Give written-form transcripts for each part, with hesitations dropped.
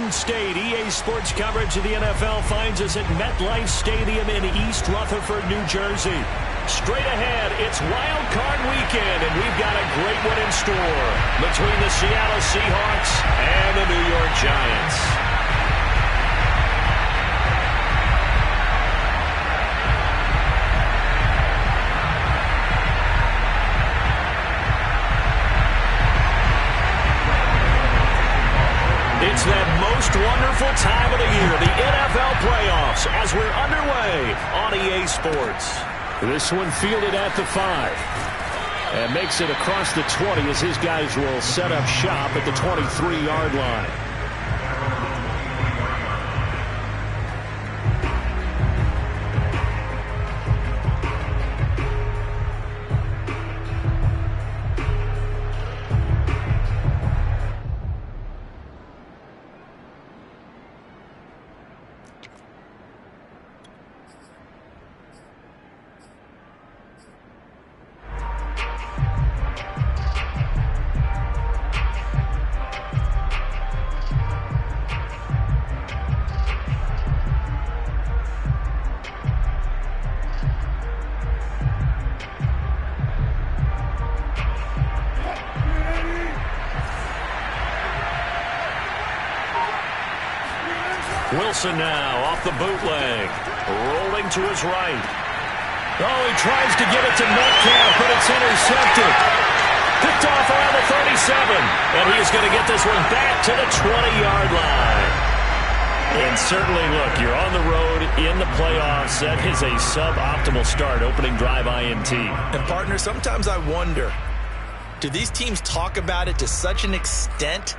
Garden State. EA Sports coverage of the NFL finds us at MetLife Stadium in East Rutherford, New Jersey. Straight ahead, it's Wild Card Weekend, and we've got a great one in store between the Seattle Seahawks and the New York Giants. It's that most wonderful time of the year, the NFL playoffs, as we're underway on EA Sports. This one fielded at the 5. And makes it across the 20 as his guys will set up shop at the 23-yard line. Wilson now off the bootleg, rolling to his right. Oh, he tries to get it to Metcalf, but it's intercepted. Picked off around the 37, and he's going to get this one back to the 20-yard line. And certainly, look, you're on the road in the playoffs. That is a suboptimal start, opening drive INT. And, partner, sometimes I wonder, do these teams talk about it to such an extent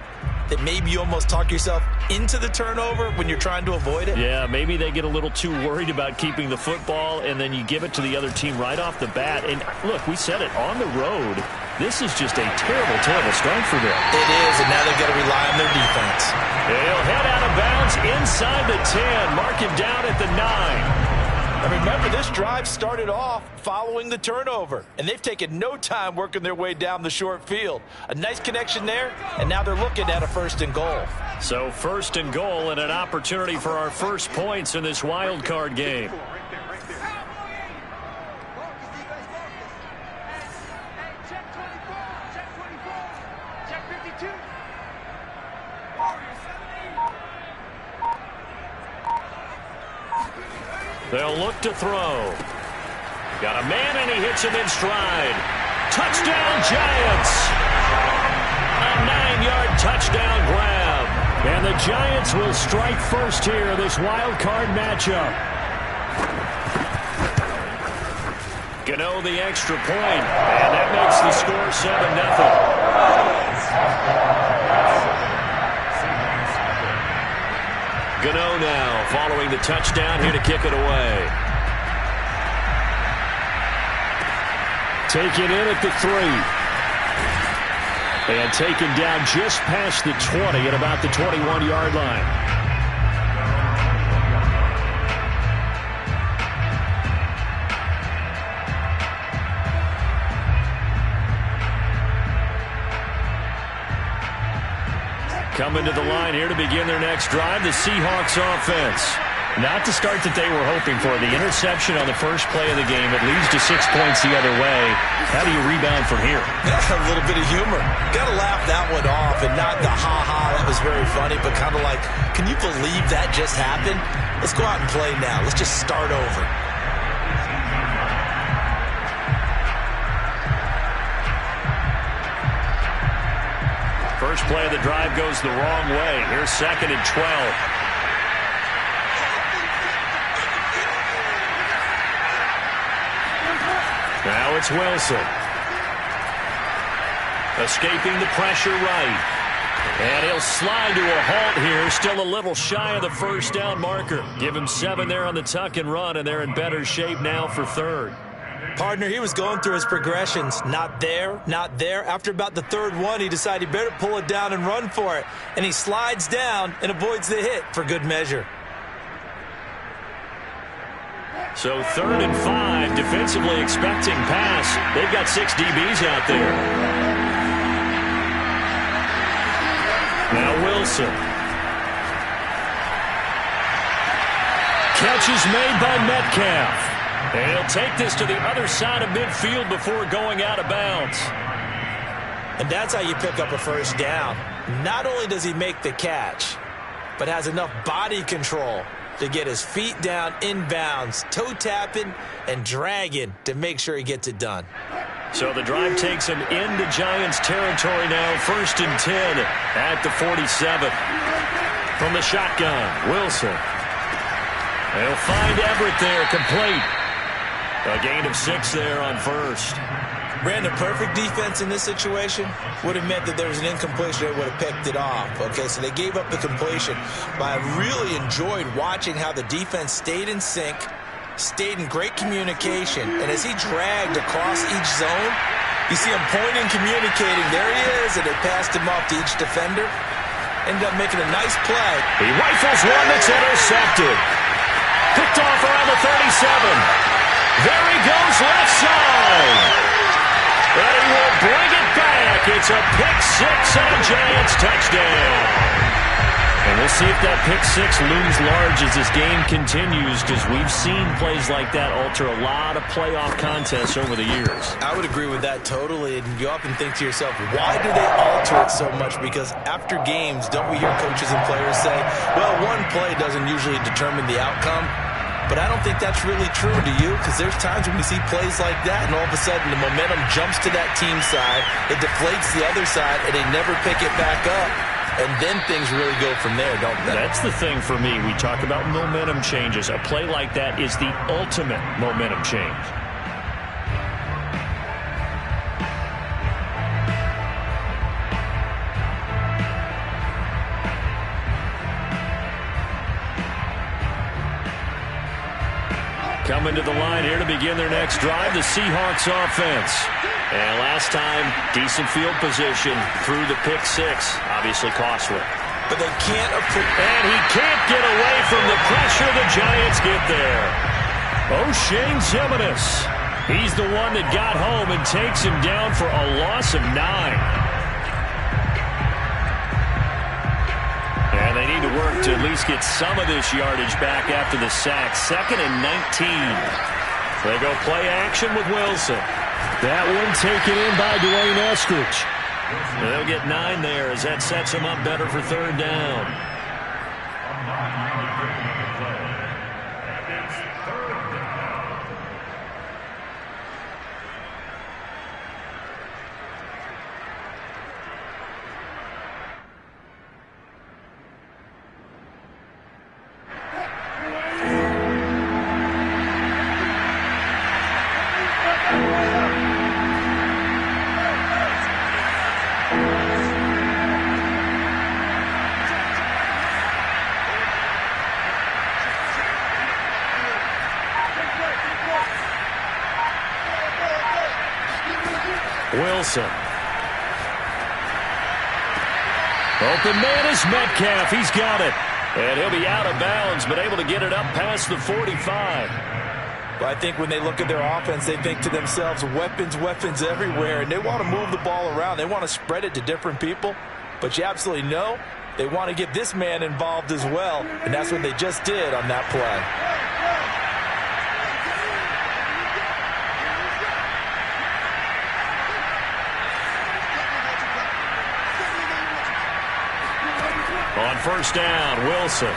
that maybe you almost talk yourself into the turnover when you're trying to avoid it? Yeah, maybe they get a little too worried about keeping the football, and then you give it to the other team right off the bat. And, look, we said it, on the road, this is just a terrible, terrible start for them. It is, and now they've got to rely on their defense. He'll head out of bounds inside the 10, mark him down at the 9. And remember, this drive started off following the turnover, and they've taken no time working their way down the short field. A nice connection there, and now they're looking at a 1st and goal. So 1st and goal and an opportunity for our first points in this wild card game. They'll look to throw. Got a man, and he hits him in stride. Touchdown, Giants! A 9-yard touchdown grab. And the Giants will strike first here in this wild card matchup. Gano the extra point, and that makes the score 7-0. Gano now following the touchdown, here to kick it away. Taken in at the 3. And taken down just past the 20 at about the 21-yard line. Coming to the line here to begin their next drive, the Seahawks offense. Not the start that they were hoping for. The interception on the first play of the game. It leads to 6 points the other way. How do you rebound from here? A little bit of humor. Got to laugh that one off, and not the ha-ha, that was very funny, but kind of like, can you believe that just happened? Let's go out and play now. Let's just start over. First play of the drive goes the wrong way. Here's 2nd and 12. Now it's Wilson. Escaping the pressure right. And he'll slide to a halt here. Still a little shy of the first down marker. Give him 7 there on the tuck and run, and they're in better shape now for 3rd. Partner, he was going through his progressions. Not there, not there. After about the 3rd one, he decided he better pull it down and run for it. And he slides down and avoids the hit for good measure. So 3rd and 5, defensively expecting pass. They've got 6 DBs out there. Now Wilson. catch is made by Metcalf. And he'll take this to the other side of midfield before going out of bounds. And that's how you pick up a first down. Not only does he make the catch, but has enough body control to get his feet down inbounds, toe tapping and dragging to make sure he gets it done. So the drive takes him into Giants territory now, 1st and 10 at the 47. From the shotgun, Wilson. They'll find Everett there, complete. A gain of 6 there on first. Brandon, perfect defense in this situation would have meant that there was an incompletion. They would have picked it off. Okay, so they gave up the completion. But I really enjoyed watching how the defense stayed in sync, stayed in great communication, and as he dragged across each zone, you see him pointing, communicating. There he is, and they passed him off to each defender. Ended up making a nice play. He rifles one that's intercepted. Picked off around the 37. There he goes, left side. And he will bring it back. It's a pick-6 and a Giants touchdown. And we'll see if that pick-6 looms large as this game continues, because we've seen plays like that alter a lot of playoff contests over the years. I would agree with that totally. And you often think to yourself, why do they alter it so much? Because after games, don't we hear coaches and players say, well, one play doesn't usually determine the outcome? But I don't think that's really true, do you? Because there's times when we see plays like that, and all of a sudden the momentum jumps to that team side, it deflates the other side, and they never pick it back up. And then things really go from there, don't they? That's the thing for me. We talk about momentum changes. A play like that is the ultimate momentum change. Coming to the line here to begin their next drive, the Seahawks offense. And last time, decent field position through the pick-6. Obviously costly. But they can't afford... And he can't get away from the pressure. The Giants get there. O'Shane Ximines. He's the one that got home and takes him down for a loss of 9. And they need to work to at least get some of this yardage back after the sack. 2nd and 19. They go play action with Wilson. That one taken in by Dwayne Eskridge. They'll get 9 there as that sets them up better for 3rd down. Wilson. Open man is Metcalf. He's got it. And he'll be out of bounds, but able to get it up past the 45. Well, I think when they look at their offense, they think to themselves, weapons, weapons everywhere. And they want to move the ball around. They want to spread it to different people. But you absolutely know they want to get this man involved as well. And that's what they just did on that play. On 1st down, Wilson.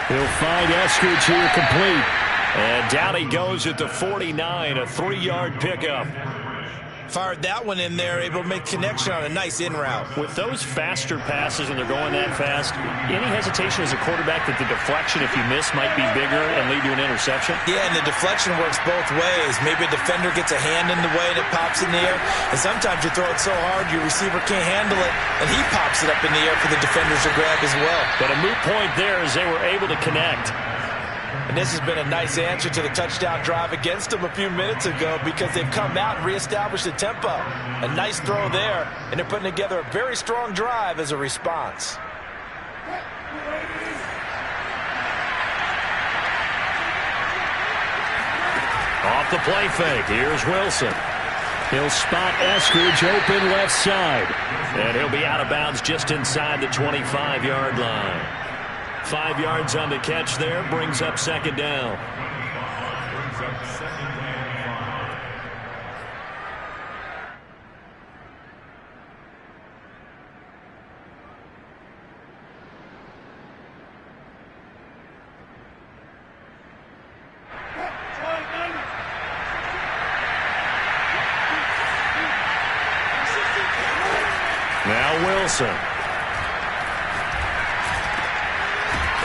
He'll find Eskridge here complete. And down he goes at the 49, a 3-yard pickup. Fired that one in there, able to make connection on a nice in route. With those faster passes and they're going that fast, any hesitation as a quarterback that the deflection, if you miss, might be bigger and lead to an interception? Yeah, and the deflection works both ways. Maybe a defender gets a hand in the way and it pops in the air. And sometimes you throw it so hard your receiver can't handle it, and he pops it up in the air for the defenders to grab as well. But a moot point there as they were able to connect. And this has been a nice answer to the touchdown drive against them a few minutes ago, because they've come out and reestablished the tempo. A nice throw there, and they're putting together a very strong drive as a response. Off the play fake, here's Wilson. He'll spot Eskridge open left side. And he'll be out of bounds just inside the 25-yard line. 5 yards on the catch there. Brings up second down. Now Wilson.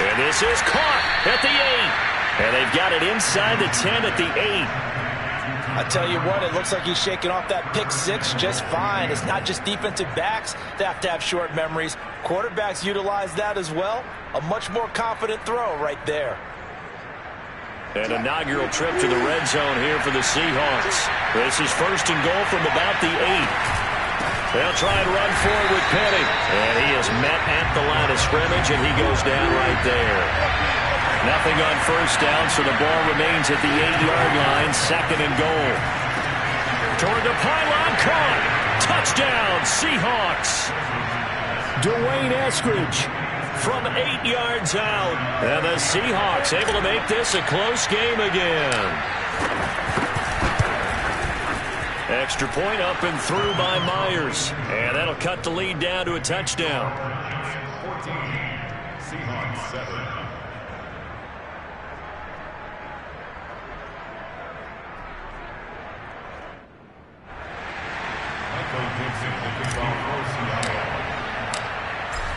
And this is caught at the 8. And they've got it inside the 10 at the 8. I tell you what, it looks like he's shaking off that pick six just fine. It's not just defensive backs that have to have short memories. Quarterbacks utilize that as well. A much more confident throw right there. An inaugural trip to the red zone here for the Seahawks. This is first and goal from about the 8. They'll try and run forward with Penny. And he is met at the line of scrimmage, and he goes down right there. Nothing on first down, so the ball remains at the 8-yard line, second and goal. Toward the pylon, caught. Touchdown, Seahawks. Dwayne Eskridge from 8 yards out. And the Seahawks able to make this a close game again. Extra point up and through by Myers. And that'll cut the lead down to a touchdown. 14, Seahawks 7.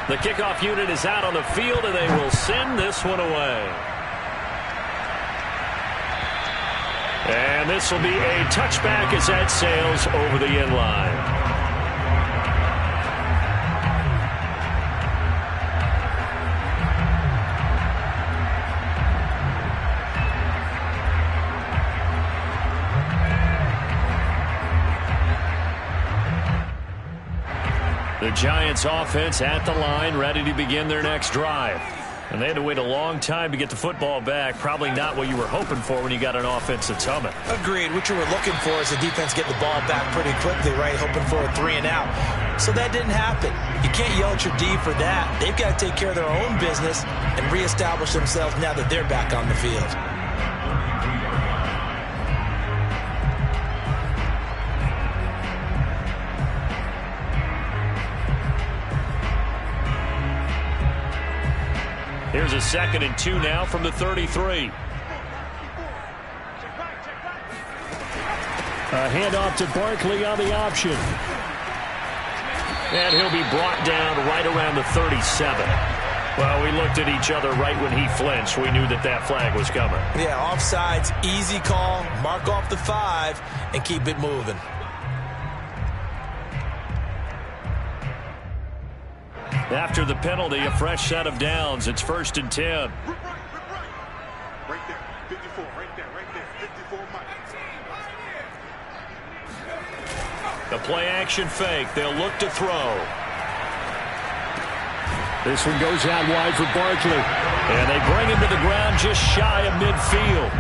The kickoff unit is out on the field, and they will send this one away. And this will be a touchback as that sails over the end line. The Giants offense at the line, ready to begin their next drive. And they had to wait a long time to get the football back. Probably not what you were hoping for when you got an offense that's humming. Agreed. What you were looking for is the defense get the ball back pretty quickly, right? Hoping for a 3 and out. So that didn't happen. You can't yell at your D for that. They've got to take care of their own business and reestablish themselves now that they're back on the field. Here's a 2nd and 2 now from the 33. A handoff to Barkley on the option. And he'll be brought down right around the 37. Well, we looked at each other right when he flinched. We knew that that flag was coming. Yeah, offsides, easy call. Mark off the 5 and keep it moving. After the penalty, a fresh set of downs. It's 1st and 10. Right there, 54, right there, 54 miles. The play-action fake. They'll look to throw. This one goes out wide for Barkley. And they bring him to the ground just shy of midfield.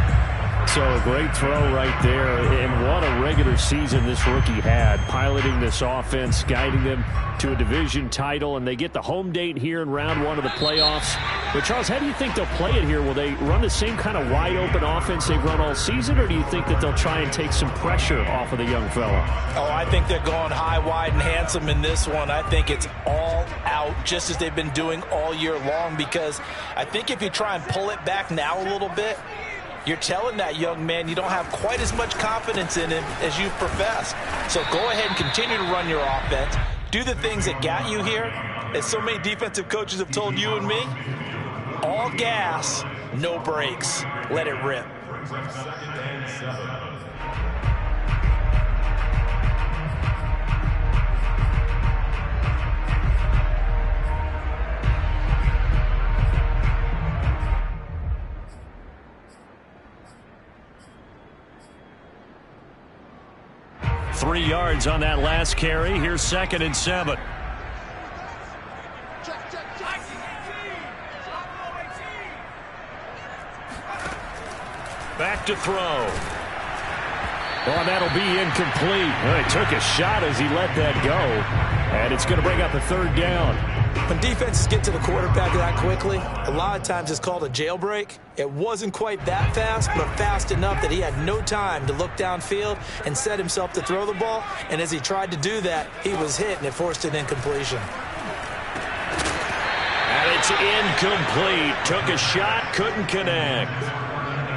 So a great throw right there. And what a regular season this rookie had. Piloting this offense, guiding them to a division title. And they get the home date here in round 1 of the playoffs. But, Charles, how do you think they'll play it here? Will they run the same kind of wide-open offense they've run all season? Or do you think that they'll try and take some pressure off of the young fella? Oh, I think they're going high, wide, and handsome in this one. I think it's all out, just as they've been doing all year long. Because I think if you try and pull it back now a little bit, you're telling that young man you don't have quite as much confidence in him as you professed. So go ahead and continue to run your offense. Do the things that got you here. As so many defensive coaches have told you and me, all gas, no brakes. Let it rip. Three yards on that last carry. Here's 2nd and 7. Back to throw. Well, that'll be incomplete. Well, he took a shot as he let that go. And it's going to bring up a 3rd down. When defenses get to the quarterback that quickly, a lot of times it's called a jailbreak. It wasn't quite that fast, but fast enough that he had no time to look downfield and set himself to throw the ball. And as he tried to do that, he was hit, and it forced an incompletion. And it's incomplete. Took a shot, couldn't connect.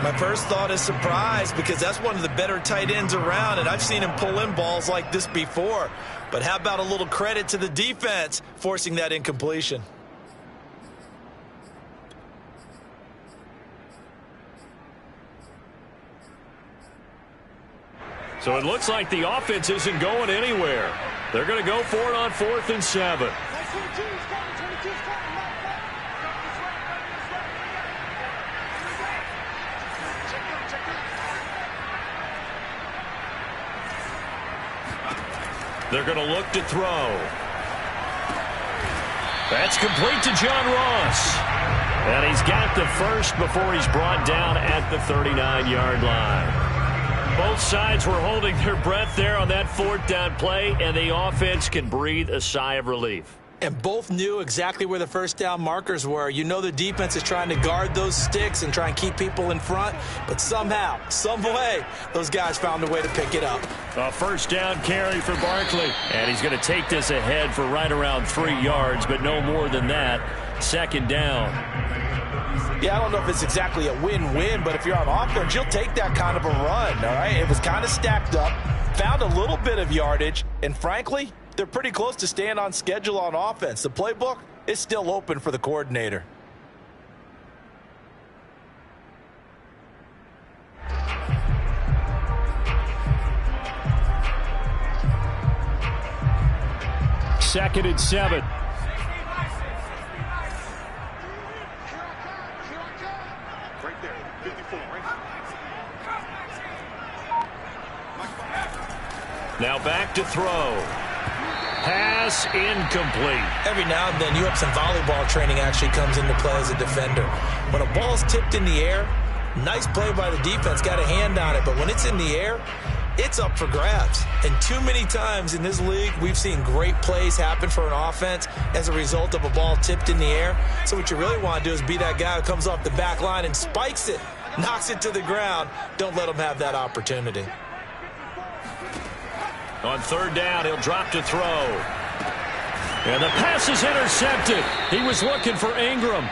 My first thought is surprise, because that's one of the better tight ends around, and I've seen him pull in balls like this before. But how about a little credit to the defense forcing that incompletion? So it looks like the offense isn't going anywhere. They're going to go for it on 4th and 7. They're going to look to throw. That's complete to John Ross. And he's got the first before he's brought down at the 39-yard line. Both sides were holding their breath there on that 4th down play, and the offense can breathe a sigh of relief. And both knew exactly where the first down markers were. You know the defense is trying to guard those sticks and try and keep people in front, but somehow, some way, those guys found a way to pick it up. A first down carry for Barkley, and he's going to take this ahead for right around 3 yards, but no more than that. 2nd down. Yeah, I don't know if it's exactly a win-win, but if you're on offense, you'll take that kind of a run, all right? It was kind of stacked up, found a little bit of yardage, and frankly, they're pretty close to staying on schedule on offense. The playbook is still open for the coordinator. Second and 7. Right there, 54, right? Now back to throw. Pass incomplete. Every now and then, you have some volleyball training actually comes into play as a defender. When a ball's tipped in the air, nice play by the defense, got a hand on it, but when it's in the air, it's up for grabs. And too many times in this league, we've seen great plays happen for an offense as a result of a ball tipped in the air. So what you really want to do is be that guy who comes off the back line and spikes it, knocks it to the ground. Don't let them have that opportunity. On 3rd down, he'll drop to throw. And the pass is intercepted. He was looking for Ingram.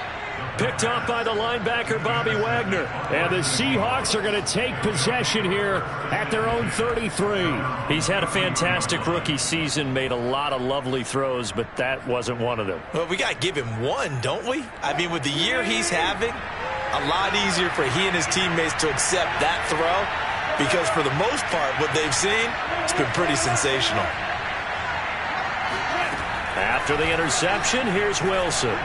Picked up by the linebacker, Bobby Wagner. And the Seahawks are going to take possession here at their own 33. He's had a fantastic rookie season, made a lot of lovely throws, but that wasn't one of them. Well, we got to give him one, don't we? I mean, with the year he's having, a lot easier for he and his teammates to accept that throw. Because for the most part, what they've seen, it's been pretty sensational. After the interception, here's Wilson.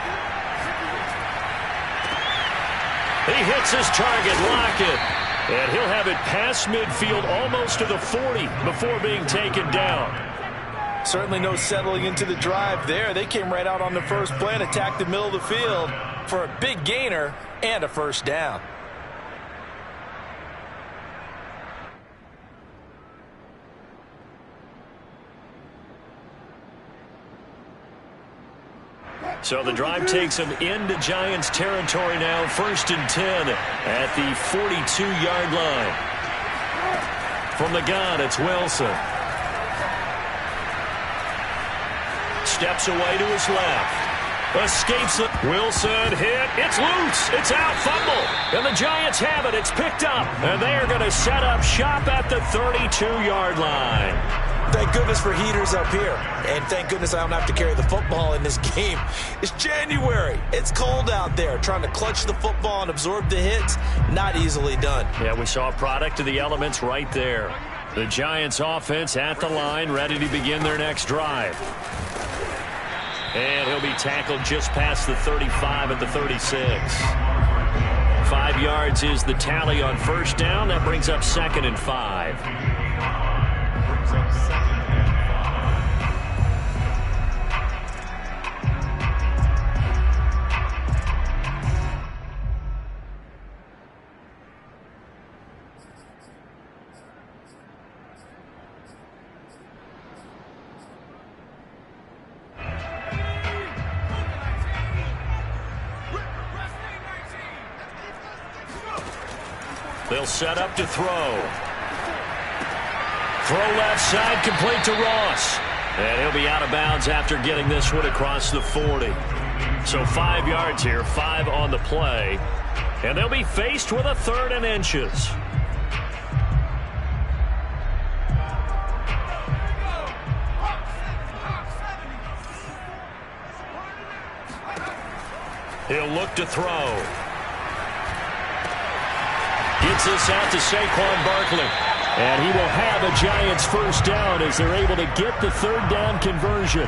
He hits his target, Lockett. And he'll have it past midfield almost to the 40 before being taken down. Certainly no settling into the drive there. They came right out on the first play and attacked the middle of the field for a big gainer and a first down. So the drive takes him into Giants territory now. 1st and 10 at the 42-yard line. From the gun, it's Wilson. Steps away to his left. Escapes it. Wilson hit. It's loose. It's out. Fumble. And the Giants have it. It's picked up. And they are going to set up shop at the 32-yard line. Thank goodness for heaters up here. And thank goodness I don't have to carry the football in this game. It's January. It's cold out there. Trying to clutch the football and absorb the hits, not easily done. Yeah, we saw a product of the elements right there. The Giants offense at the line, ready to begin their next drive. And he'll be tackled just past the 35 at the 36. 5 yards is the tally on 1st down. That brings up 2nd and 5. They'll set up to throw. Throw left side, complete to Ross. And he'll be out of bounds after getting this one across the 40. So 5 yards here, 5 on the play. And they'll be faced with a 3rd and inches. He'll look to throw. Gets this out to Saquon Barkley. And he will have a Giants first down as they're able to get the 3rd down conversion.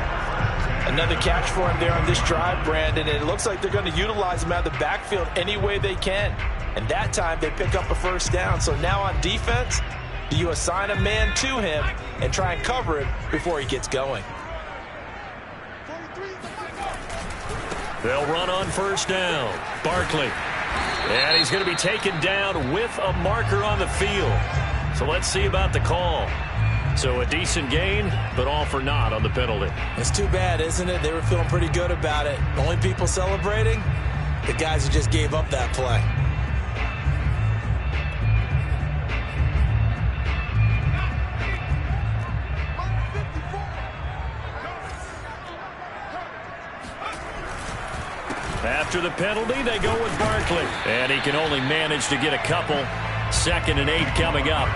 Another catch for him there on this drive, Brandon. And it looks like they're going to utilize him out of the backfield any way they can. And that time they pick up a first down. So now on defense, do you assign a man to him and try and cover him before he gets going? They'll run on first down. Barkley. And he's going to be taken down with a marker on the field. So let's see about the call. So a decent gain, but all for naught on the penalty. It's too bad, isn't it? They were feeling pretty good about it. Only people celebrating, the guys who just gave up that play. After the penalty, they go with Barkley. And he can only manage to get a couple. 2nd and 8 coming up.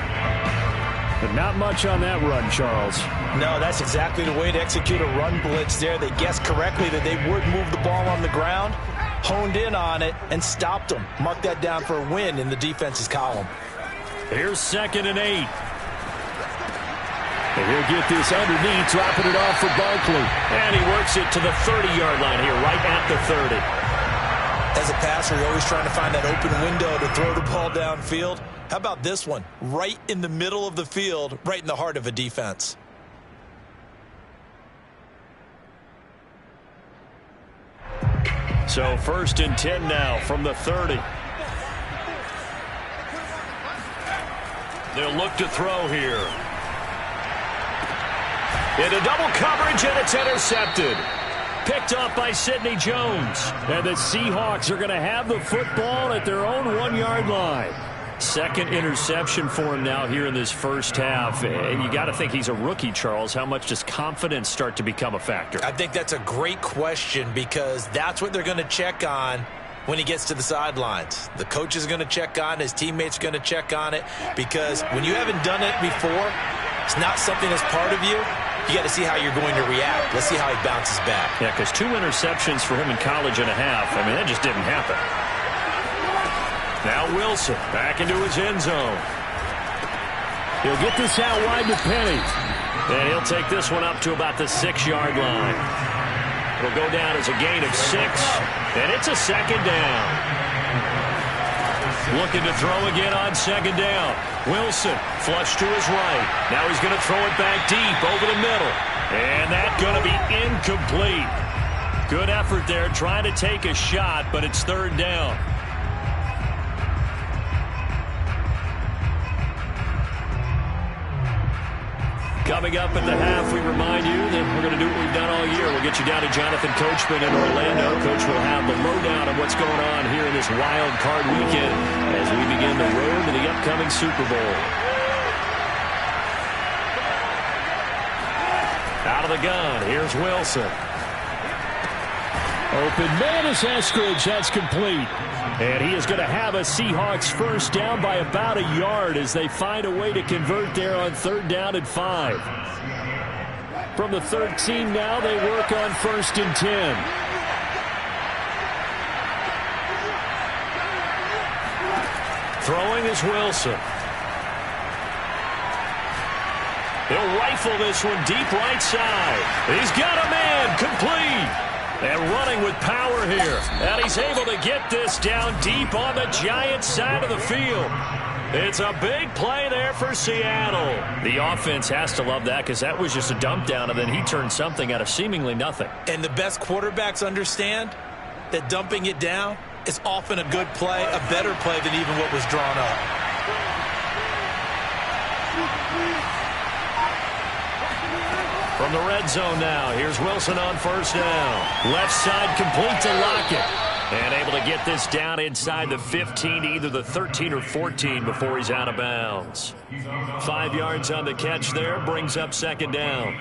But not much on that run, Charles. No, that's exactly the way to execute a run blitz there. They guessed correctly that they would move the ball on the ground, honed in on it, and stopped them. Mark that down for a win in the defense's column. Here's 2nd and 8. And he'll get this underneath, dropping it off for Barkley. And he works it to the 30-yard line here, right at the 30. As a passer, you're always trying to find that open window to throw the ball downfield. How about this one? Right in the middle of the field, right in the heart of a defense. So 1st and 10 now from the 30. They'll look to throw here. Into double coverage, and it's intercepted. Picked off by Sidney Jones. And the Seahawks are going to have the football at their own 1-yard line. 2nd interception for him now here in this first half. And you got to think he's a rookie, Charles. How much does confidence start to become a factor? I think that's a great question because that's what they're going to check on when he gets to the sidelines. The coach is going to check on it. His teammates are going to check on it because when you haven't done it before, it's not something that's part of you. You got to see how you're going to react. Let's see how he bounces back. Yeah, because 2 interceptions for him in college and a half. I mean, that just didn't happen. Now Wilson back into his end zone. He'll get this out wide to Penny. And he'll take this one up to about the 6-yard line. It'll go down as a gain of 6. And it's a 2nd down. Looking to throw again on 2nd down. Wilson flush to his right. Now he's going to throw it back deep over the middle. And that's going to be incomplete. Good effort there trying to take a shot, but it's 3rd down. Coming up at the half, we remind you that we're going to do what we've done all year. We'll get you down to Jonathan Coachman in Orlando. Coach will have the lowdown on what's going on here in this wild card weekend as we begin the road to the upcoming Super Bowl. Out of the gun, here's Wilson. Open man is Eskridge. That's complete. And he is going to have a Seahawks first down by about a yard as they find a way to convert there on 3rd down and 5. From the 13 now, they work on 1st and 10. Throwing is Wilson. He'll rifle this one deep right side. He's got a man, complete. And running with power here. And he's able to get this down deep on the Giants side of the field. It's a big play there for Seattle. The offense has to love that because that was just a dump down, and then he turned something out of seemingly nothing. And the best quarterbacks understand that dumping it down is often a good play, a better play than even what was drawn up. From the red zone now, here's Wilson on 1st down. Left side complete to Lockett. And able to get this down inside the 15, either the 13 or 14 before he's out of bounds. 5 yards on the catch there, brings up second down.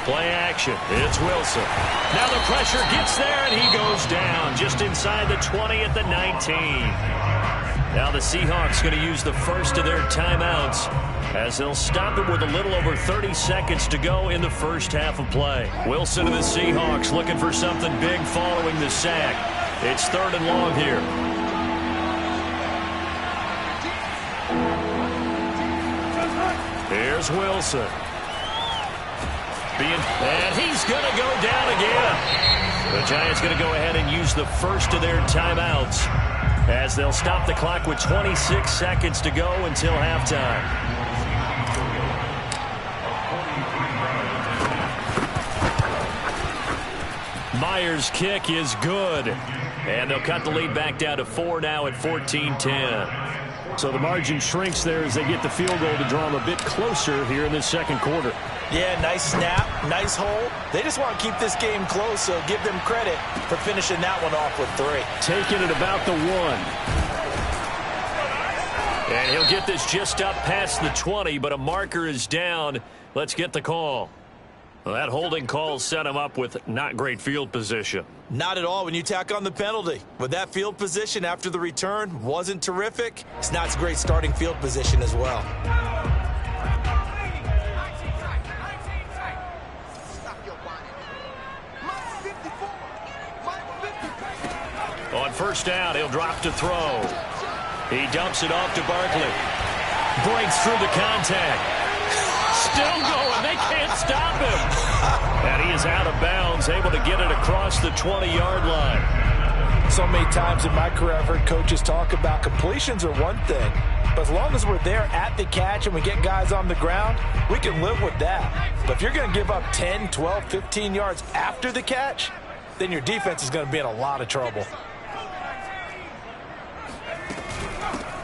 Play action. It's Wilson. Now the pressure gets there, and he goes down just inside the 20 at the 19. Now the Seahawks going to use the first of their timeouts as they'll stop it with a little over 30 seconds to go in the first half of play. Wilson and the Seahawks looking for something big following the sack. It's 3rd and long here. Here's Wilson. And he's going to go down again. The Giants going to go ahead and use the first of their timeouts as they'll stop the clock with 26 seconds to go until halftime. Myers' kick is good. And they'll cut the lead back down to 4 now at 14-10. So the margin shrinks there as they get the field goal to draw them a bit closer here in this second quarter. Yeah, nice snap, nice hole. They just want to keep this game close, so give them credit for finishing that one off with 3. Taking it about the 1. And he'll get this just up past the 20, but a marker is down. Let's get the call. Well, that holding call set him up with not great field position. Not at all when you tack on the penalty. With that field position after the return wasn't terrific, it's not a great starting field position as well. On first down, he'll drop to throw. He dumps it off to Barkley. Breaks through the contact. Still going. They can't stop him. And he is out of bounds, able to get it across the 20-yard line. So many times in my career I've heard coaches talk about completions are one thing, but as long as we're there at the catch and we get guys on the ground, we can live with that. But if you're going to give up 10, 12, 15 yards after the catch, then your defense is going to be in a lot of trouble.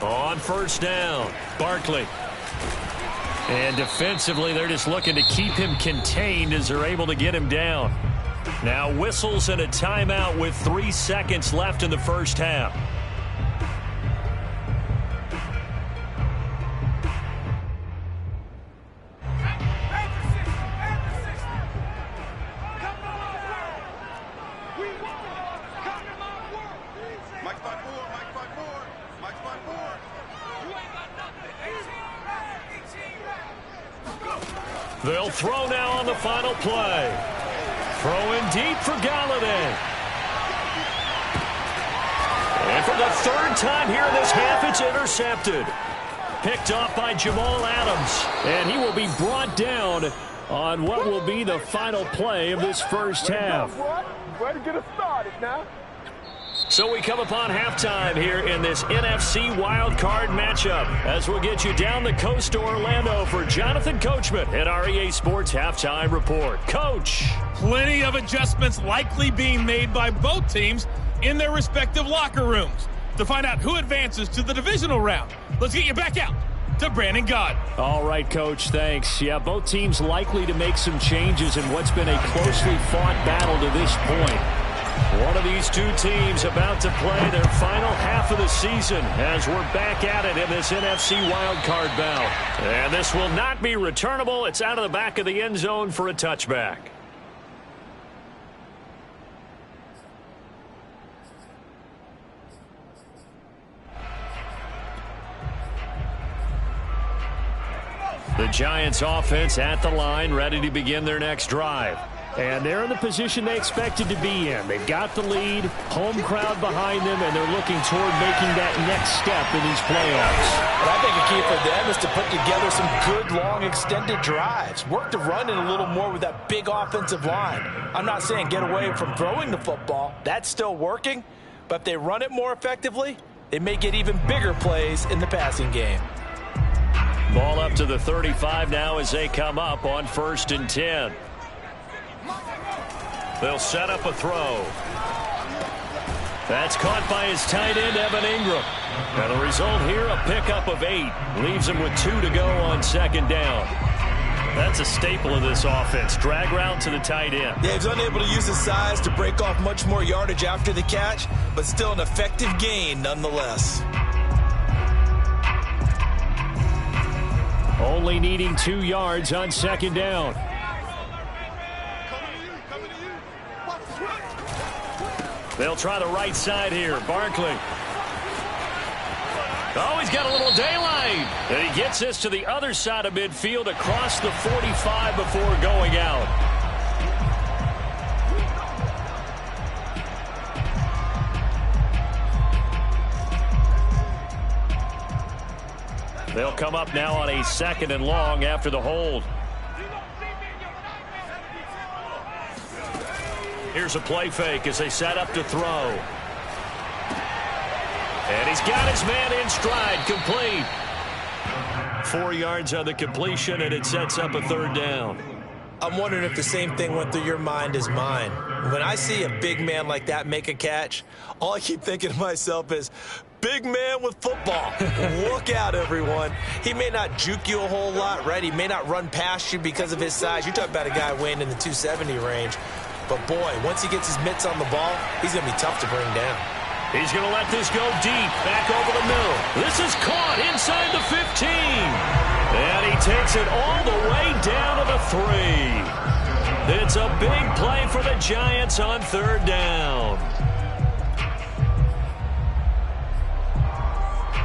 On first down, Barkley. And defensively, they're just looking to keep him contained as they're able to get him down. Now whistles and a timeout with 3 seconds left in the first half. They'll throw now on the final play. Throwing deep for Galladay. And for the 3rd time here in this half, it's intercepted. Picked off by Jamal Adams. And he will be brought down on what will be the final play of this first half. Way to get us started now. So we come upon halftime here in this NFC Wild Card matchup as we'll get you down the coast to Orlando for Jonathan Coachman at our EA Sports Halftime Report. Coach. Plenty of adjustments likely being made by both teams in their respective locker rooms. To find out who advances to the divisional round, let's get you back out to Brandon Gaudin. All right, Coach, thanks. Yeah, both teams likely to make some changes in what's been a closely fought battle to this point. One of these two teams about to play their final half of the season as we're back at it in this NFC wildcard bout. And this will not be returnable. It's out of the back of the end zone for a touchback. The Giants offense at the line, ready to begin their next drive. And they're in the position they expected to be in. They've got the lead, home crowd behind them, and they're looking toward making that next step in these playoffs. And I think a key for them is to put together some good, long, extended drives. Work to run it a little more with that big offensive line. I'm not saying get away from throwing the football. That's still working. But if they run it more effectively, they may get even bigger plays in the passing game. Ball up to the 35 now as they come up on 1st and 10. They'll set up a throw. That's caught by his tight end, Evan Ingram. Now the result here, a pickup of 8. Leaves him with 2 to go on second down. That's a staple of this offense. Drag route to the tight end. Yeah, he's unable to use his size to break off much more yardage after the catch, but still an effective gain nonetheless. Only needing 2 yards on second down. They'll try the right side here. Barkley. Oh, he's got a little daylight. And he gets this to the other side of midfield across the 45 before going out. They'll come up now on a 2nd and long after the hold. Here's a play fake as they set up to throw. And he's got his man in stride, complete. 4 yards on the completion, and it sets up a 3rd down. I'm wondering if the same thing went through your mind as mine. When I see a big man like that make a catch, all I keep thinking to myself is, big man with football. Look out, everyone. He may not juke you a whole lot, right? He may not run past you because of his size. You're talking about a guy weighing in the 270 range. But, boy, once he gets his mitts on the ball, he's going to be tough to bring down. He's going to let this go deep, back over the middle. This is caught inside the 15. And he takes it all the way down to the 3. It's a big play for the Giants on 3rd down.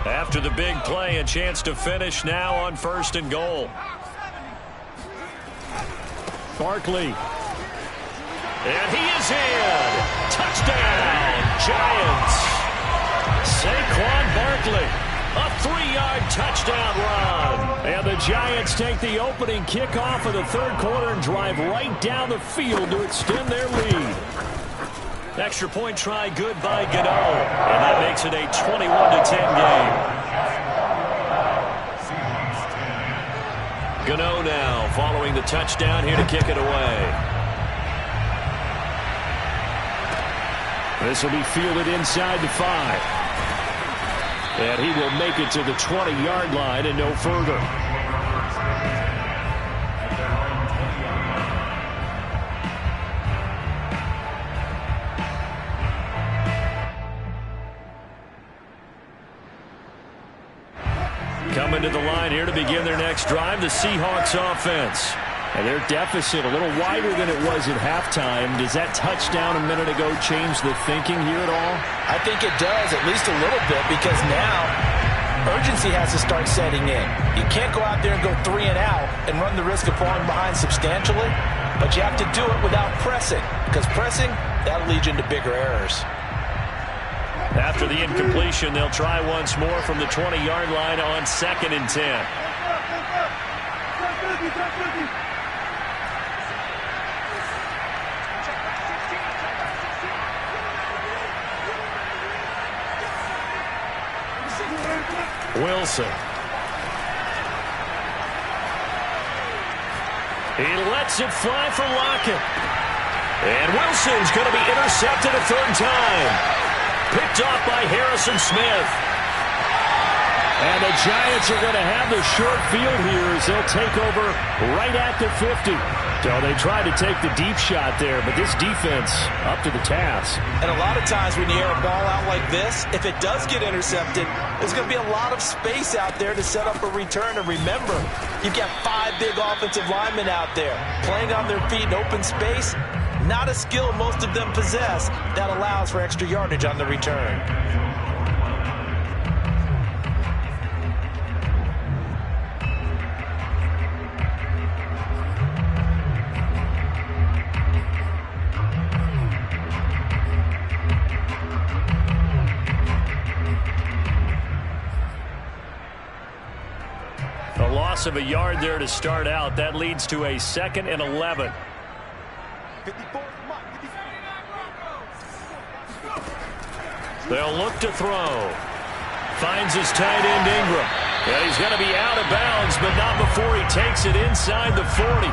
After the big play, a chance to finish now on 1st and goal. Barkley. And he is in. Touchdown, Giants. Saquon Barkley, a 3-yard touchdown run. And the Giants take the opening kickoff of the 3rd quarter and drive right down the field to extend their lead. Extra point try good by Gano. And that makes it a 21-10 game. Gano now following the touchdown here to kick it away. This will be fielded inside the 5. And he will make it to the 20-yard line and no further. Coming to the line here to begin their next drive, the Seahawks offense. And their deficit a little wider than it was at halftime. Does that touchdown a minute ago change the thinking here at all? I think it does, at least a little bit, because now urgency has to start setting in. You can't go out there and go 3 and out and run the risk of falling behind substantially, but you have to do it without pressing, because pressing, that'll lead you into bigger errors. After the incompletion, they'll try once more from the 20-yard line on 2nd and 10. Wilson. He lets it fly for Lockett. And Wilson's going to be intercepted a 3rd time. Picked off by Harrison Smith. And the Giants are going to have the short field here as they'll take over right at the 50. So they tried to take the deep shot there, but this defense up to the task. And a lot of times when you air a ball out like this, if it does get intercepted, there's going to be a lot of space out there to set up a return. And remember, you've got 5 big offensive linemen out there playing on their feet in open space. Not a skill most of them possess that allows for extra yardage on the return. A loss of a yard there to start out. That leads to a 2nd and 11. They'll look to throw. Finds his tight end Ingram. And he's going to be out of bounds, but not before he takes it inside the 40.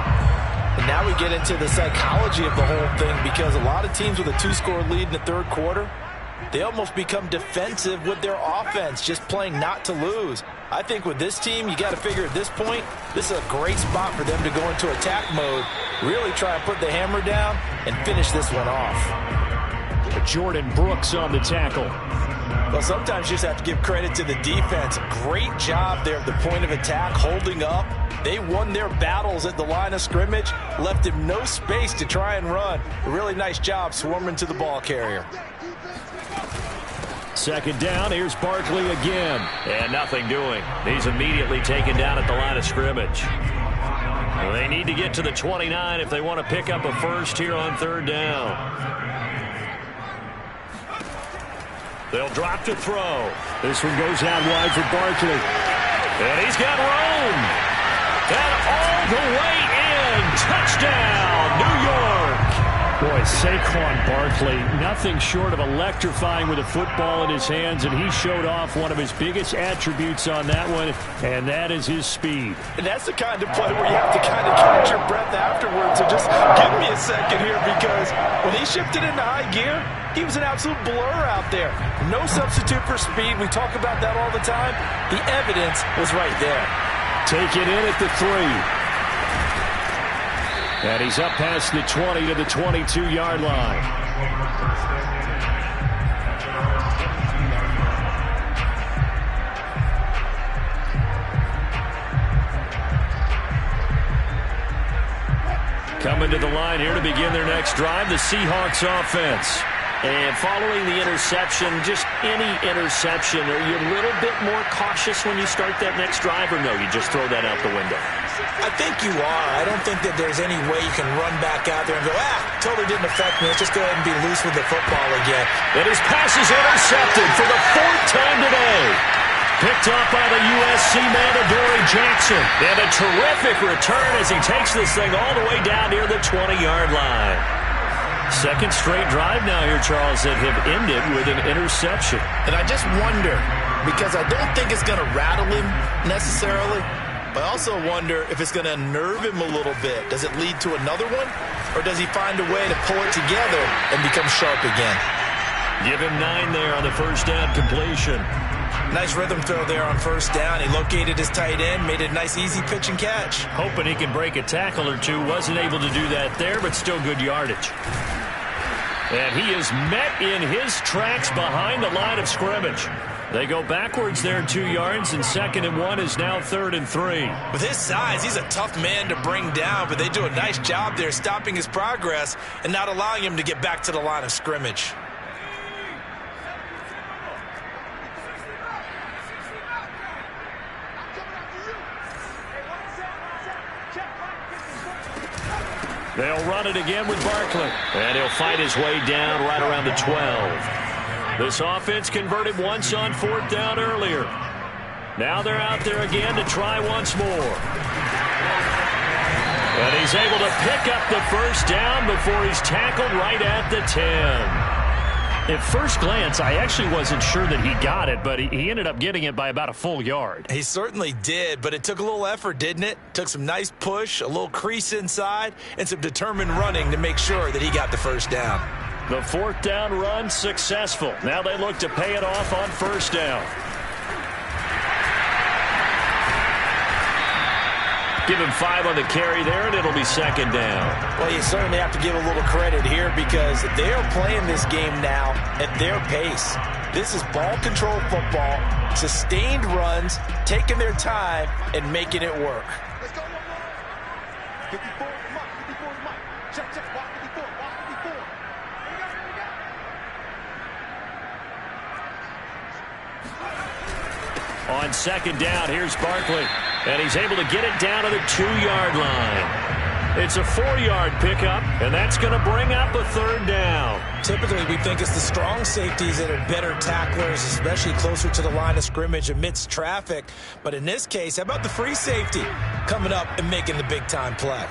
And now we get into the psychology of the whole thing, because a lot of teams with a 2-score lead in the 3rd quarter, they almost become defensive with their offense, just playing not to lose. I think with this team, you got to figure at this point, this is a great spot for them to go into attack mode, really try and put the hammer down and finish this one off. Jordan Brooks on the tackle. Well, sometimes you just have to give credit to the defense. Great job there at the point of attack, holding up. They won their battles at the line of scrimmage, left him no space to try and run. A really nice job swarming to the ball carrier. Second down, here's Barkley again. And nothing doing. He's immediately taken down at the line of scrimmage. Well, they need to get to the 29 if they want to pick up a first here on third down. They'll drop to throw. This one goes out wide for Barkley. And he's got room. And all the way in. Touchdown, New York. Boy, Saquon Barkley, nothing short of electrifying with a football in his hands, and he showed off one of his biggest attributes on that one, and that is his speed. And that's the kind of play where you have to kind of catch your breath afterwards. So just give me a second here, because when he shifted into high gear, he was an absolute blur out there. No substitute for speed. We talk about that all the time. The evidence was right there. Take it in at the 3. And he's up past the 20 to the 22-yard line. Coming to the line here to begin their next drive, the Seahawks offense. And following the interception, just any interception, are you a little bit more cautious when you start that next drive, or no, you just throw that out the window? I think you are. I don't think that there's any way you can run back out there and go, totally didn't affect me. Let's just go ahead and be loose with the football again. And his pass is intercepted for the 4th time today. Picked up by the USC man, Adoree Jackson. And a terrific return as he takes this thing all the way down near the 20-yard line. Second straight drive now here, Charles, that have ended with an interception. And I just wonder, because I don't think it's going to rattle him necessarily, but I also wonder if it's going to unnerve him a little bit. Does it lead to another one? Or does he find a way to pull it together and become sharp again? Give him 9 there on the first down completion. Nice rhythm throw there on first down. He located his tight end, made a nice easy pitch and catch. Hoping he can break a tackle or two. Wasn't able to do that there, but still good yardage. And he is met in his tracks behind the line of scrimmage. They go backwards there 2 yards, and 2nd and 1 is now 3rd and 3. With his size, he's a tough man to bring down, but they do a nice job there stopping his progress and not allowing him to get back to the line of scrimmage. They'll run it again with Barkley. And he'll fight his way down right around the 12. This offense converted once on 4th down earlier. Now they're out there again to try once more. And he's able to pick up the first down before he's tackled right at the 10. At first glance, I actually wasn't sure that he got it, but he ended up getting it by about a full yard. He certainly did, but it took a little effort, didn't it? Took some nice push, a little crease inside, and some determined running to make sure that he got the first down. The 4th down run successful. Now they look to pay it off on first down. Give him 5 on the carry there, and it'll be 2nd down. Well, you certainly have to give a little credit here because they are playing this game now at their pace. This is ball control football, sustained runs, taking their time, and making it work. Let's go. 54, Mike. 54, Mike. Check, check. Walk 54, walk 54. On 2nd down, here's Barkley. And he's able to get it down to the 2-yard line. It's a 4-yard pickup, and that's going to bring up a 3rd down. Typically, we think it's the strong safeties that are better tacklers, especially closer to the line of scrimmage amidst traffic. But in this case, how about the free safety coming up and making the big-time play?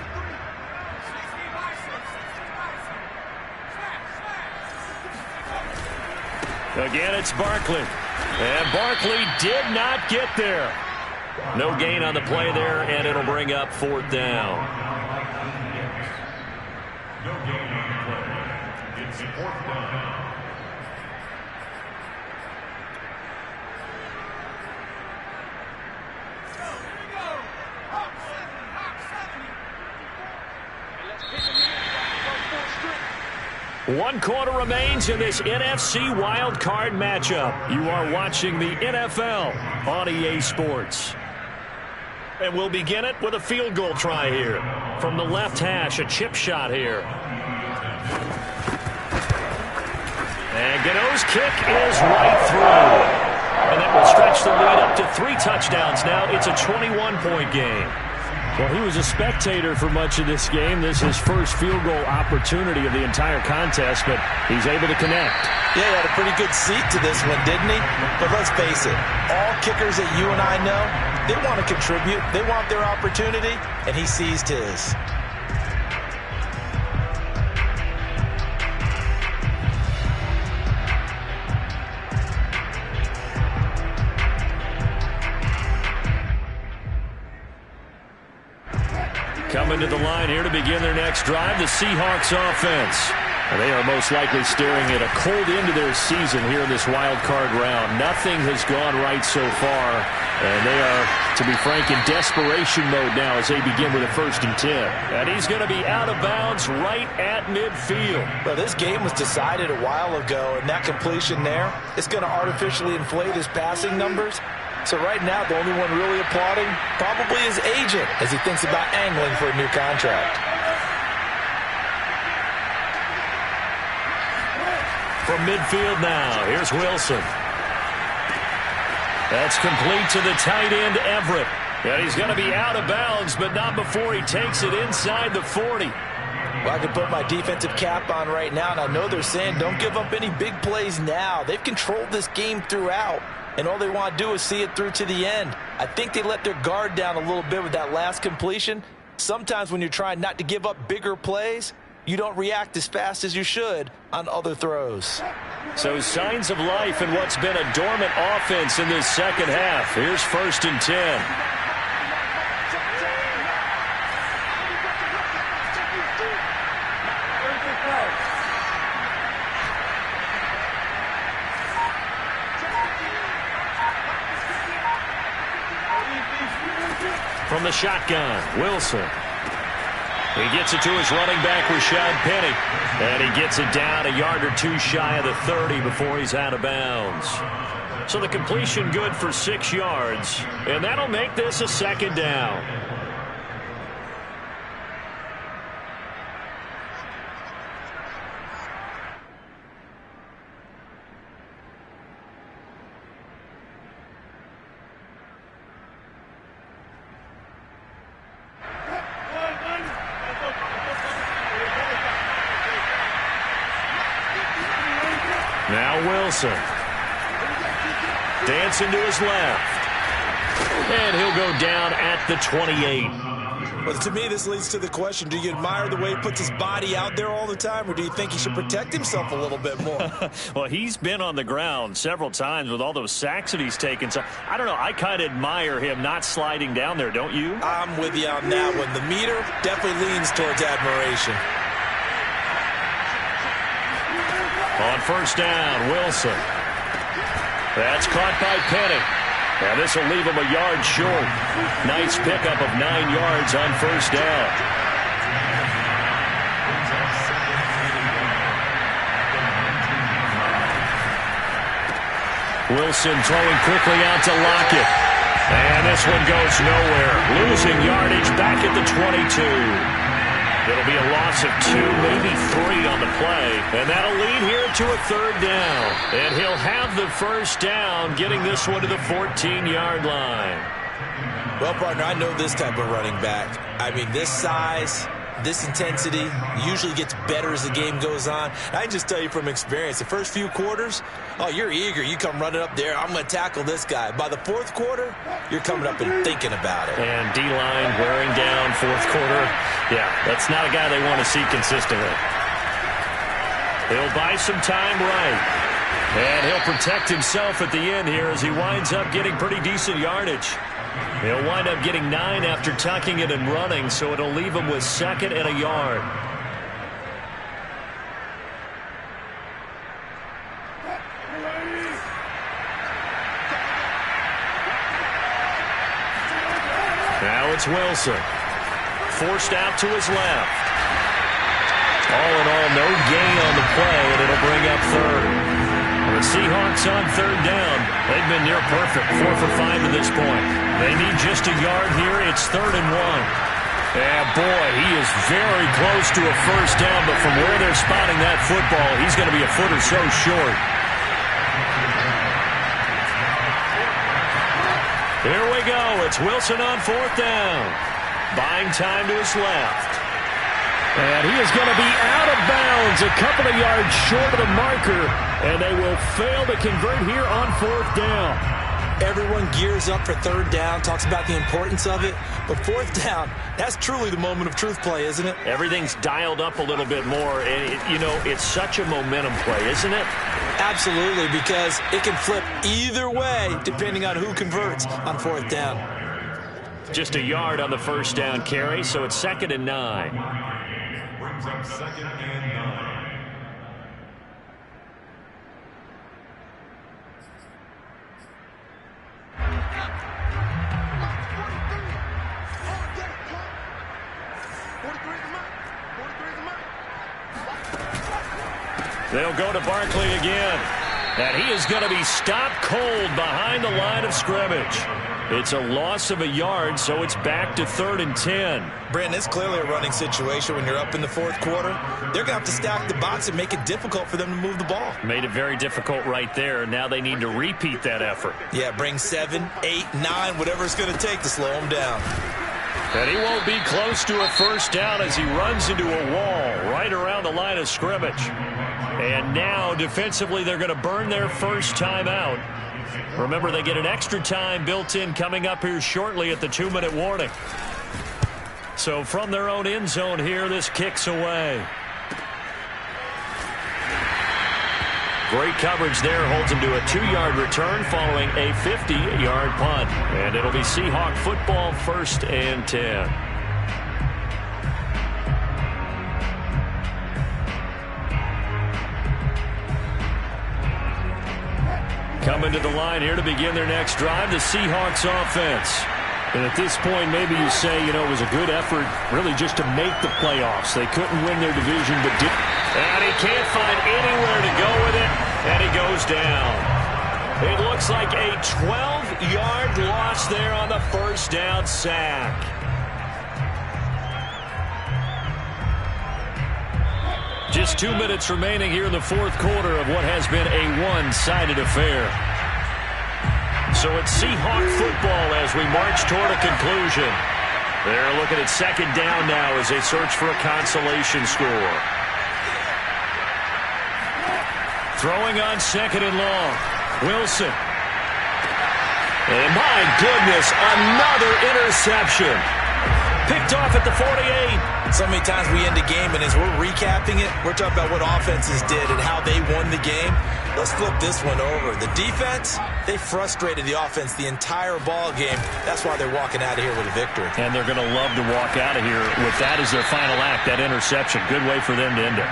Again, it's Barkley. And Barkley did not get there. No gain on the play there, and it'll bring up 4th down. No gain on the play. It's 4th down. One quarter remains in this NFC Wild Card matchup. You are watching the NFL on EA Sports. And we'll begin it with a field goal try here. From the left hash, a chip shot here. And Gano's kick is right through. And that will stretch the lead up to 3 touchdowns now. It's a 21-point game. Well, he was a spectator for much of this game. This is his first field goal opportunity of the entire contest, but he's able to connect. Yeah, he had a pretty good seat to this one, didn't he? But let's face it, all kickers that you and I know, they want to contribute. They want their opportunity, and he seized his. Coming to the line here to begin their next drive, the Seahawks offense. And they are most likely staring at a cold end to their season here in this wild card round. Nothing has gone right so far, and they are, to be frank, in desperation mode now as they begin with a 1st and 10. And he's going to be out of bounds right at midfield. Well, this game was decided a while ago, and that completion there is going to artificially inflate his passing numbers. So right now, the only one really applauding probably his agent as he thinks about angling for a new contract. From midfield now, here's Wilson. That's complete to the tight end, Everett. And he's going to be out of bounds, but not before he takes it inside the 40. Well, I can put my defensive cap on right now, and I know they're saying don't give up any big plays now. They've controlled this game throughout, and all they want to do is see it through to the end. I think they let their guard down a little bit with that last completion. Sometimes when you're trying not to give up bigger plays, you don't react as fast as you should on other throws. So signs of life in what's been a dormant offense in this second half. Here's 1st and 10. From the shotgun, Wilson. He gets it to his running back, Rashad Penny. And he gets it down a yard or 2 shy of the 30 before he's out of bounds. So the completion good for 6 yards. And that'll make this a 2nd down. Now Wilson. Dancing to his left. And he'll go down at the 28. Well, to me, this leads to the question, do you admire the way he puts his body out there all the time, or do you think he should protect himself a little bit more? Well, he's been on the ground several times with all those sacks that he's taken. So, I don't know, I kind of admire him not sliding down there, don't you? I'm with you on that one. The meter definitely leans towards admiration. On 1st down, Wilson. That's caught by Penny. And this will leave him a yard short. Nice pickup of 9 yards on 1st down. Wilson throwing quickly out to Lockett. And this one goes nowhere. Losing yardage back at the 22. It'll be a loss of 2, maybe 3 on the play. And that'll lead here to a 3rd down. And he'll have the 1st down, getting this one to the 14-yard line. Well, partner, I know this type of running back. I mean, this size, this intensity usually gets better as the game goes on. I can just tell you from experience, the first few quarters, oh, you're eager. You come running up there, I'm going to tackle this guy. By the 4th quarter, you're coming up and thinking about it. And D-line wearing down 4th quarter. Yeah, that's not a guy they want to see consistently. He'll buy some time right. And he'll protect himself at the end here as he winds up getting pretty decent yardage. He'll wind up getting 9 after tucking it and running, so it'll leave him with 2nd and a yard. Now it's Wilson. Forced out to his left. All in all, no gain on the play, and it'll bring up third. The Seahawks on third down. They've been near perfect, 4 for 5 to this point. They need just a yard here. It's 3rd and 1. Yeah, boy, he is very close to a first down, but from where they're spotting that football, he's going to be a foot or so short. Here we go. It's Wilson on 4th down. Buying time to his left. And he is going to be out of bounds, a couple of yards short of the marker, and they will fail to convert here on 4th down. Everyone gears up for 3rd down, talks about the importance of it, but 4th down, that's truly the moment of truth play, isn't it? Everything's dialed up a little bit more, and, it's such a momentum play, isn't it? Absolutely, because it can flip either way depending on who converts on 4th down. Just a yard on the first down carry, so it's 2nd and 9. Brings up 2nd and 9. They'll go to Barkley again. And he is going to be stopped cold behind the line of scrimmage. It's a loss of a yard, so it's back to 3rd and 10. Brandon, it's clearly a running situation when you're up in the 4th quarter. They're going to have to stack the box and make it difficult for them to move the ball. Made it very difficult right there. Now they need to repeat that effort. Yeah, bring 7, 8, 9, whatever it's going to take to slow them down. And he won't be close to a first down as he runs into a wall right around the line of scrimmage. And now, defensively, they're going to burn their first time out. Remember, they get an extra time built in coming up here shortly at the 2-minute warning. So from their own end zone here, this kicks away. Great coverage there, holds him to a 2-yard return following a 50-yard punt. And it'll be Seahawk football, 1st and 10. Coming to the line here to begin their next drive, the Seahawks offense. And at this point, maybe you say, it was a good effort really just to make the playoffs. They couldn't win their division, but did. And he can't find anywhere to go with it, and he goes down. It looks like a 12-yard loss there on the first down sack. Just 2 minutes remaining here in the 4th quarter of what has been a one-sided affair. So it's Seahawk football as we march toward a conclusion. They're looking at 2nd down now as they search for a consolation score. Throwing on 2nd and long. Wilson. And my goodness, another interception. Picked off at the 48. So many times we end a game, and as we're recapping it, we're talking about what offenses did and how they won the game. Let's flip this one over. The defense, they frustrated the offense the entire ball game. That's why they're walking out of here with a victory. And they're going to love to walk out of here with that as their final act, that interception. Good way for them to end it.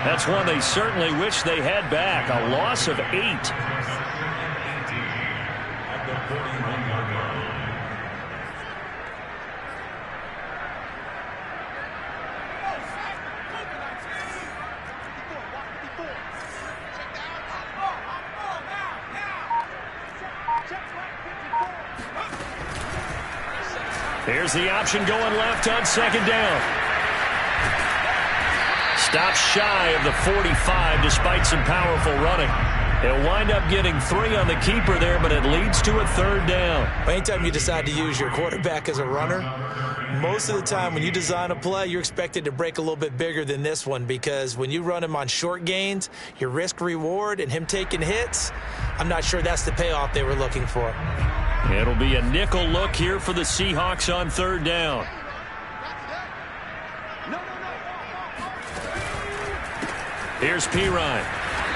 That's one they certainly wish they had back. A loss of 8. Here's the option going left on 2nd down. Stops shy of the 45 despite some powerful running. They'll wind up getting 3 on the keeper there, but it leads to a 3rd down. Anytime you decide to use your quarterback as a runner, most of the time when you design a play, you're expected to break a little bit bigger than this one, because when you run him on short gains, your risk-reward and him taking hits, I'm not sure that's the payoff they were looking for. It'll be a nickel look here for the Seahawks on 3rd down. Here's Pirine.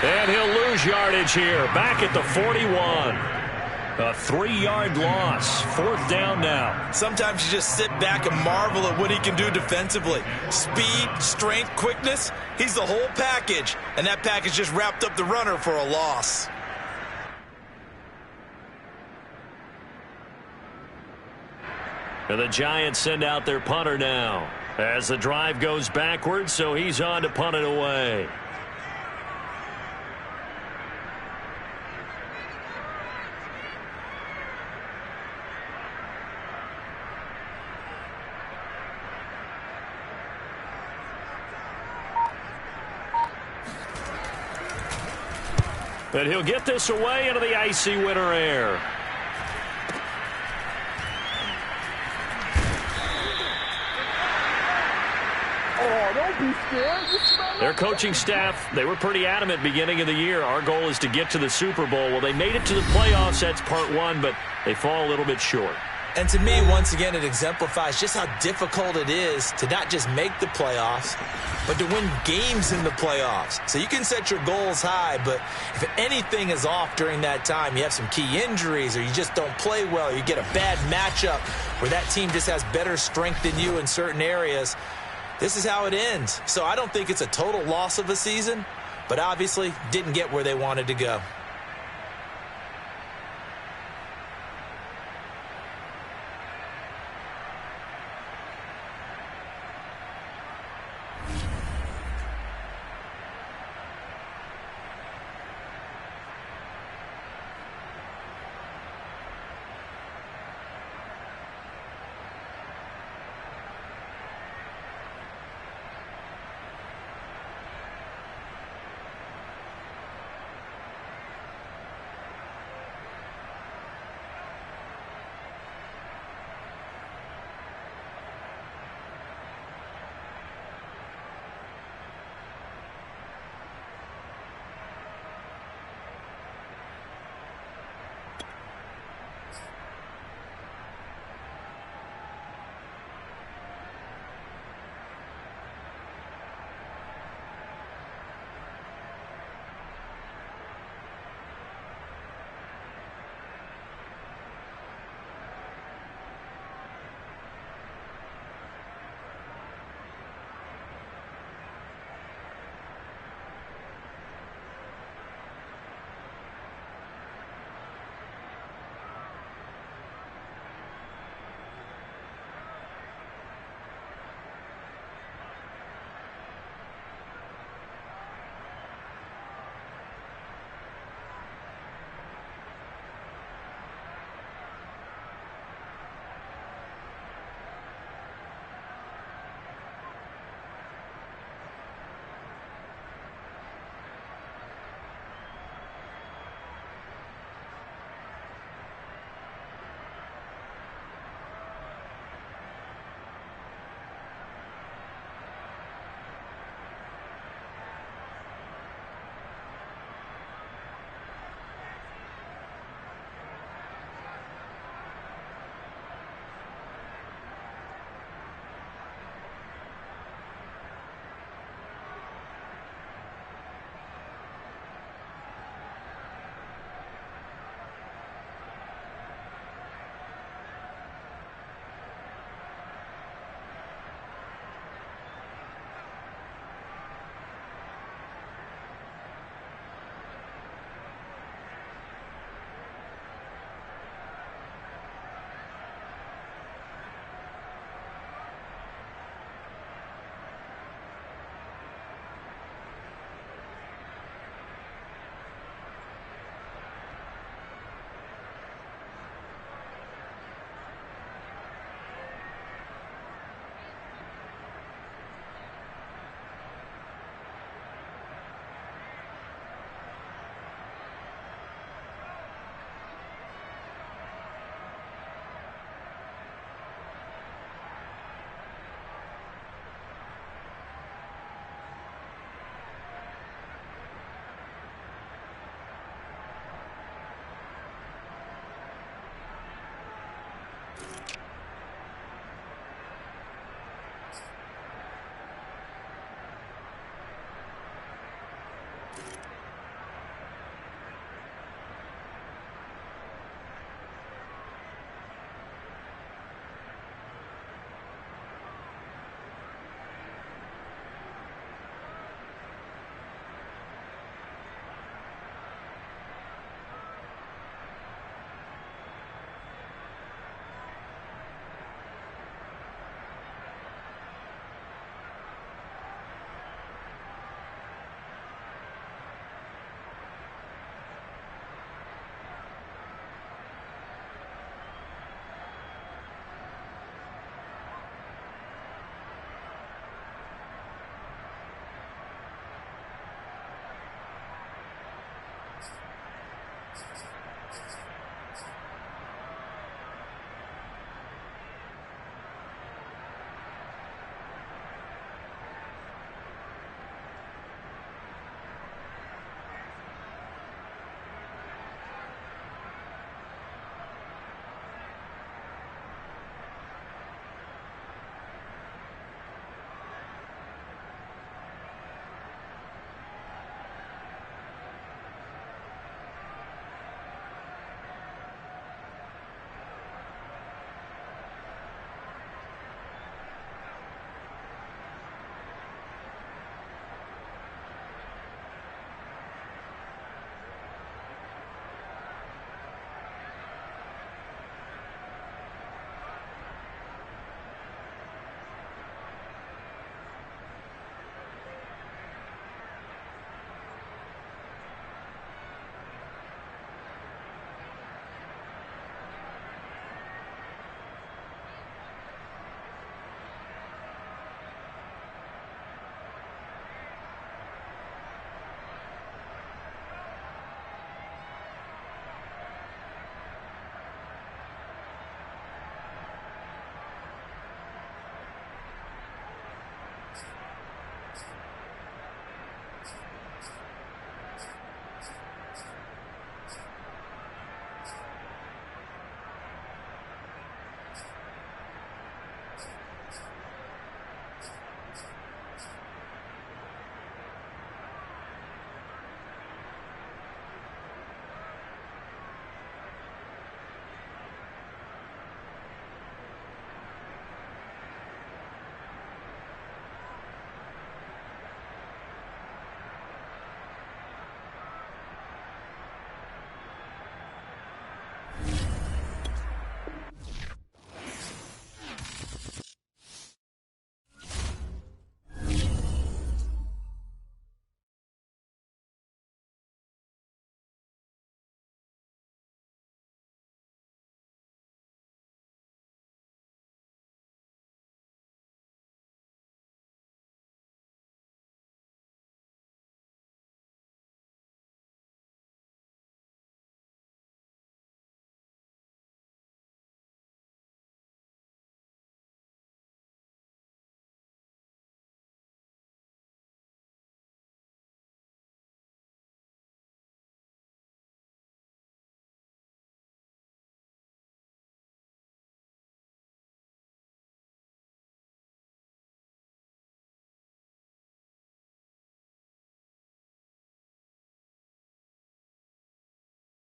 And he'll lose yardage here. Back at the 41. A 3-yard loss. 4th down now. Sometimes you just sit back and marvel at what he can do defensively. Speed, strength, quickness. He's the whole package. And that package just wrapped up the runner for a loss. And the Giants send out their punter now. As the drive goes backwards, so he's on to punt it away. But he'll get this away into the icy winter air. Their coaching staff, they were pretty adamant beginning of the year. Our goal is to get to the Super Bowl. Well, they made it to the playoffs. That's part one, but they fall a little bit short. And to me, once again, it exemplifies just how difficult it is to not just make the playoffs, but to win games in the playoffs. So you can set your goals high, but if anything is off during that time, you have some key injuries or you just don't play well, you get a bad matchup where that team just has better strength than you in certain areas, this is how it ends. So I don't think it's a total loss of a season, but obviously didn't get where they wanted to go.